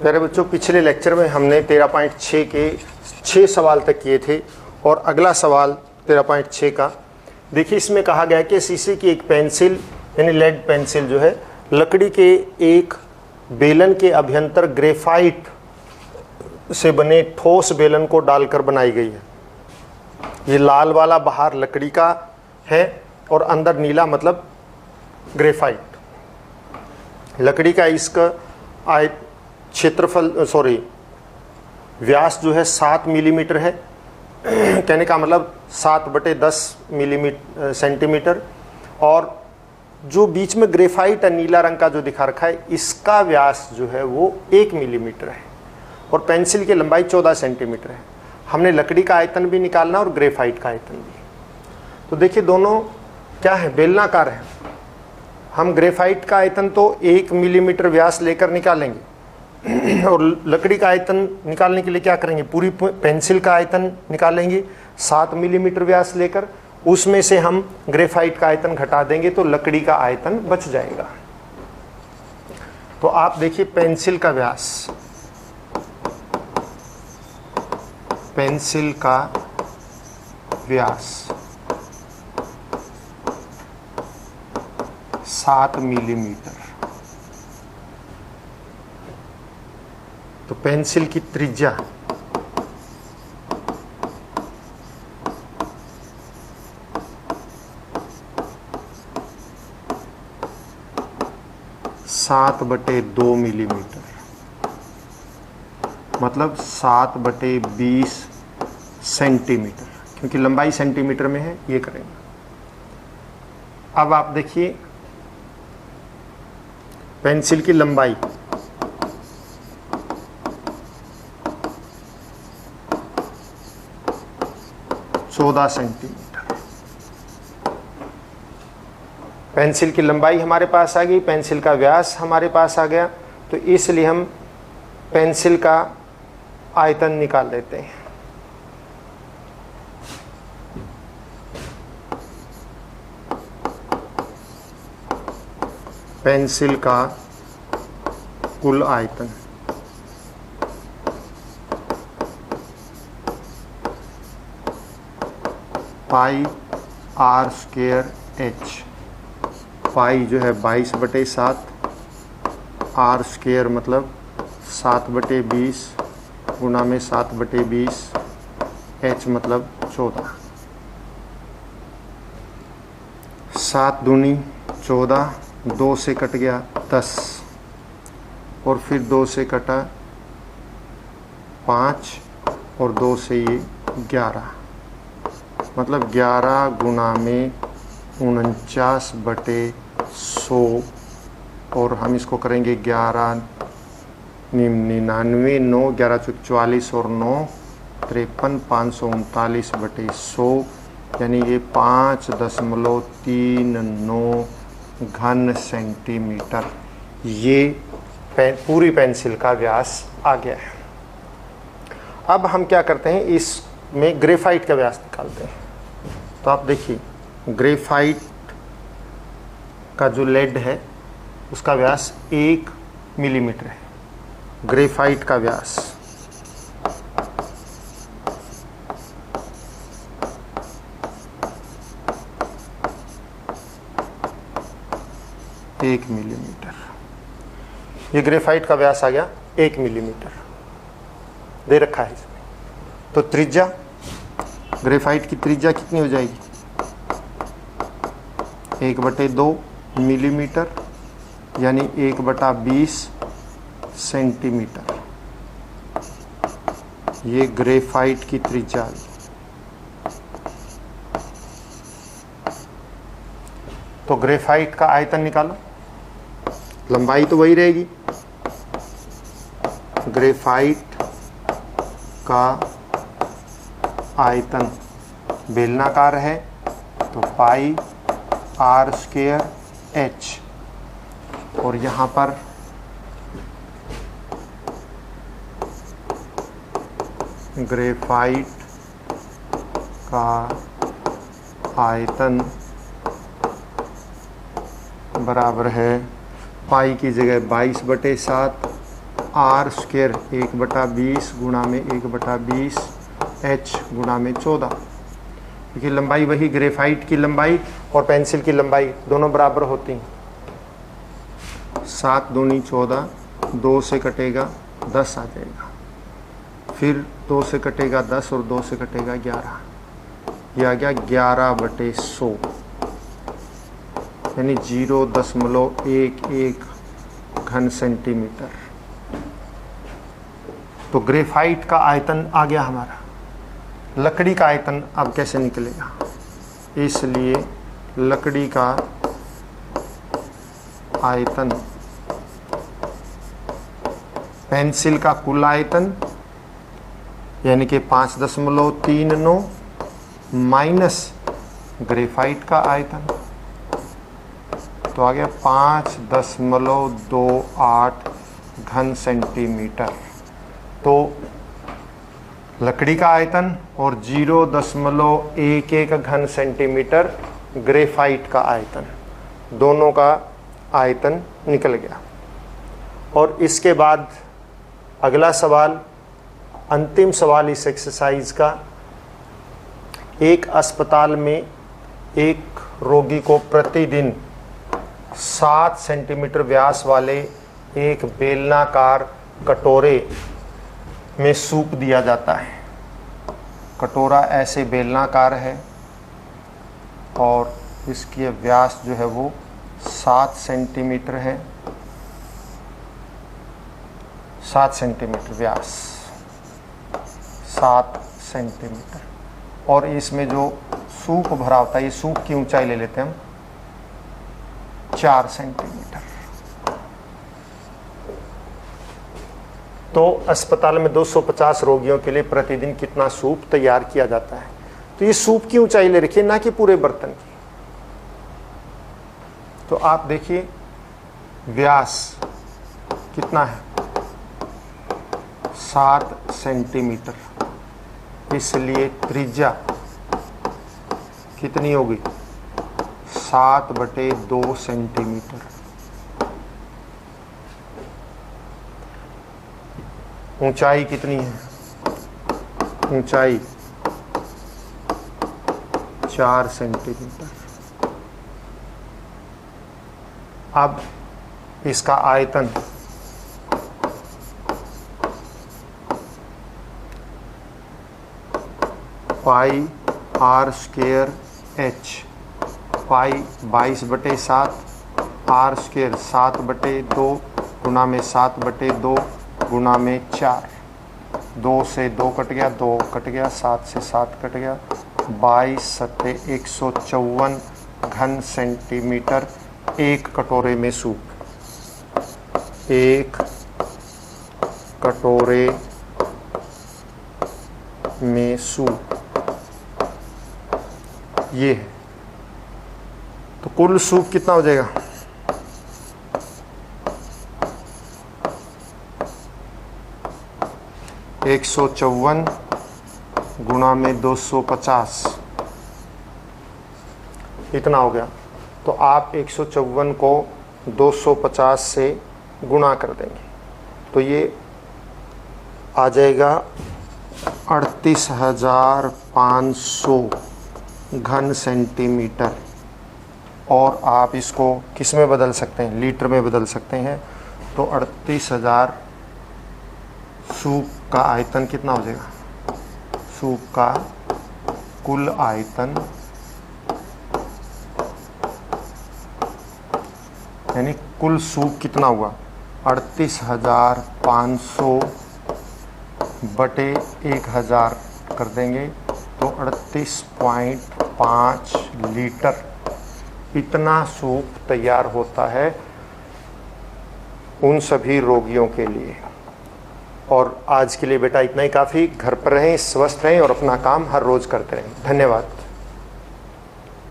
प्यारे बच्चों, पिछले लेक्चर में हमने 13.6 के 6 सवाल तक किए थे और अगला सवाल 13.6 का देखिए, इसमें कहा गया कि शीशे की एक पेंसिल यानी लेड पेंसिल जो है लकड़ी के एक बेलन के अभ्यंतर ग्रेफाइट से बने ठोस बेलन को डालकर बनाई गई है। ये लाल वाला बाहर लकड़ी का है और अंदर नीला मतलब ग्रेफाइट। लकड़ी का इसका व्यास जो है 7 मिलीमीटर है। कहने का मतलब 7/10 सेंटीमीटर। और जो बीच में ग्रेफाइट है नीला रंग का जो दिखा रखा है, इसका व्यास जो है वो 1 मिलीमीटर है और पेंसिल की लंबाई 14 सेंटीमीटर है। हमने लकड़ी का आयतन भी निकालना और ग्रेफाइट का आयतन भी। तो देखिए दोनों क्या है, बेलनाकार है। हम ग्रेफाइट का आयतन तो 1 मिलीमीटर व्यास लेकर निकालेंगे और लकड़ी का आयतन निकालने के लिए क्या करेंगे, पूरी पेंसिल का आयतन निकालेंगे 7 मिलीमीटर व्यास लेकर। उसमें से हम ग्रेफाइट का आयतन घटा देंगे तो लकड़ी का आयतन बच जाएगा। तो आप देखिए पेंसिल का व्यास, पेंसिल का व्यास 7 मिलीमीटर। तो पेंसिल की त्रिज्या सात बटे 2 मिलीमीटर मतलब 7/20 सेंटीमीटर, क्योंकि लंबाई सेंटीमीटर में है, ये करेंगे। अब आप देखिए पेंसिल की लंबाई 14 सेंटीमीटर। पेंसिल की लंबाई हमारे पास आ गई, पेंसिल का व्यास हमारे पास आ गया। तो इसलिए हम पेंसिल का आयतन निकाल लेते हैं। पेंसिल का कुल आयतन पाई r² h। पाई जो है 22/7, r² मतलब 7/20 गुना में 7/20, h मतलब 14। 7 दूनी 14, 2 से कट गया 10 और फिर 2 से कटा 5 और 2 से ये 11 मतलब 11 गुना में 49/100। और हम इसको करेंगे 11 99 9 11 44 और 9 53 539/100 यानी ये 5.39 घन सेंटीमीटर। ये पूरी पेंसिल का व्यास आ गया है। अब हम क्या करते हैं, इसमें ग्रेफाइट का व्यास निकालते हैं। तो आप देखिए ग्रेफाइट का जो लेड है उसका व्यास 1 मिलीमीटर है। ग्रेफाइट का व्यास 1 मिलीमीटर। ये ग्रेफाइट का व्यास आ गया 1 मिलीमीटर दे रखा है इसमें। तो त्रिज्या, ग्रेफाइट की त्रिज्या कितनी हो जाएगी, 1/2 मिलीमीटर यानी 1/20 सेंटीमीटर। ये ग्रेफाइट की त्रिज्या। तो ग्रेफाइट का आयतन निकालो, लंबाई तो वही रहेगी। ग्रेफाइट का आयतन बेलनाकार है तो पाई r² h। और यहाँ पर ग्रेफाइट का आयतन बराबर है पाई की जगह 22/7 आर स्क्वायर 1/20 गुणा में 1/20 h गुणा में 14। देखिए लंबाई वही, ग्रेफाइट की लंबाई और पेंसिल की लंबाई दोनों बराबर होती हैं। 7 दूनी 14, 2 से कटेगा 10 आ जाएगा, फिर 2 से कटेगा 10 और 2 से कटेगा 11, यह आ गया 11/100 यानी 0.11 घन सेंटीमीटर। तो ग्रेफाइट का आयतन आ गया हमारा। लकड़ी का आयतन अब कैसे निकलेगा, इसलिए लकड़ी का आयतन पेंसिल का कुल आयतन यानी कि 5.39 माइनस ग्रेफाइट का आयतन, तो आ गया 5.28 घन सेंटीमीटर। तो लकड़ी का आयतन और 0.11 घन सेंटीमीटर ग्रेफाइट का आयतन, दोनों का आयतन निकल गया। और इसके बाद अगला सवाल, अंतिम सवाल इस एक्सरसाइज का, एक अस्पताल में एक रोगी को प्रतिदिन 7 सेंटीमीटर व्यास वाले एक बेलनाकार कटोरे में सूप दिया जाता है। कटोरा ऐसे बेलनाकार है और इसकी व्यास जो है वो 7 सेंटीमीटर है, 7 सेंटीमीटर व्यास, 7 सेंटीमीटर। और इसमें जो सूप भरा होता है, ये सूप की ऊंचाई ले लेते हैं हम 4 सेंटीमीटर। तो अस्पताल में 250 रोगियों के लिए प्रतिदिन कितना सूप तैयार किया जाता है। तो ये सूप की ऊंचाई ले रखिए, ना कि पूरे बर्तन की। तो आप देखिए व्यास कितना है, 7 सेंटीमीटर, इसलिए त्रिज्या कितनी होगी, 7/2 सेंटीमीटर। ऊंचाई कितनी है, ऊंचाई 4 सेंटीमीटर। अब इसका आयतन pi r square h, pi 22/7, r square 7/2 गुना में 7/2 गुना में 4, 2 से 2 कट गया, 2 कट गया, 7 से 7 कट गया, 22×154 घन सेंटीमीटर एक कटोरे में सूप। एक कटोरे में सूप ये है। तो कुल सूप कितना हो जाएगा, एक 154 गुणा में 250, इतना हो गया। तो आप 154 को 250 से गुणा कर देंगे तो ये आ जाएगा 38,500 घन सेंटीमीटर। और आप इसको किस में बदल सकते हैं, लीटर में बदल सकते हैं। तो 38,000 सूप का आयतन कितना हो जाएगा, सूप का कुल आयतन यानी कुल सूप कितना हुआ, 38,500 बटे 1000 कर देंगे तो 38.5 लीटर इतना सूप तैयार होता है उन सभी रोगियों के लिए। और आज के लिए बेटा इतना ही काफ़ी। घर पर रहें, स्वस्थ रहें और अपना काम हर रोज़ करते रहें। धन्यवाद।